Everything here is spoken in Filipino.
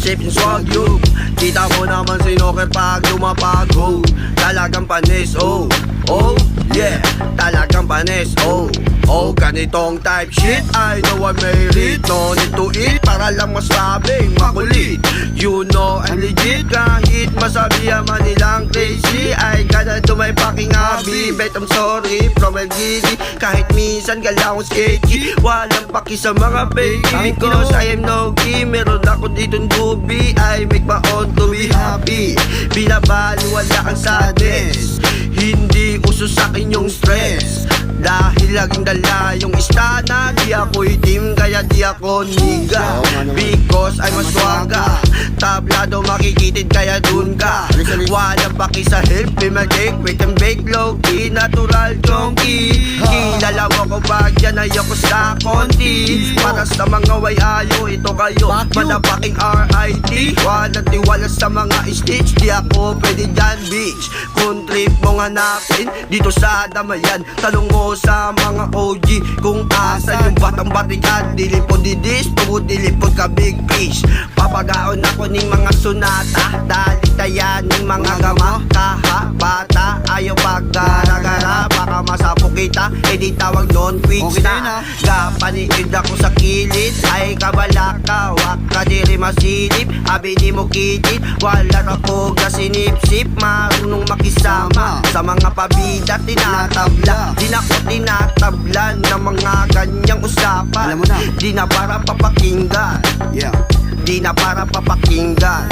leadership in swag you. Kita mo naman si Noker pag lumapag, oh. Talagang panis, oh, oh, yeah. Talagang panis, oh, oh. Ganitong type shit, I know I made it. No need to eat, para lang masabing makulit. You know I'm legit, kahit masabihan man nilang crazy, I gotta do my fucking hobby. Bet I'm sorry from El Gili, kahit minsan galawang sketchy. Walang paki sa mga baby, because I am no-key. Meron ako ditong dubi, I make my own to be happy. Binabali, wala kang sadness, hindi uso sa'kin yung stress. Dahil laging dala yung istana, di ako itim kaya di ako niga. Because I'm a swagga, tablado makikitid kaya dun ka. Walang baki sa help, may mag-take, wait and bake, low-key, natural chonky. Kilala mo ko ba dyan, ayoko sa konti. Para sa mga way ayo, ito kayo, manapaking RIT. Walang tiwala sa mga stitch, di ako pwede dyan bitch. Kung trip mong hanapin, dito sa Damayan, talong mo sa mga OG kung asan yung batang batikan. Dilipod di dis, tungod dilipod ka big fish. Papagaon ako ng mga sunata, dalitayan ng mga gama. Kaha, bata, ayaw paggaragara, baka masapok kita, edi tawag non quick na. Kapaniid ako sa kilid, ay kabalaka, wak ka diri masilip, abi di mo kitit. Wala na po ka sinip-sip, marunong makisama sa mga pabida tinatabla. Di na ko tinatablan ng mga ganyang usapan. Di na para papakinggan, di na para papakinggan.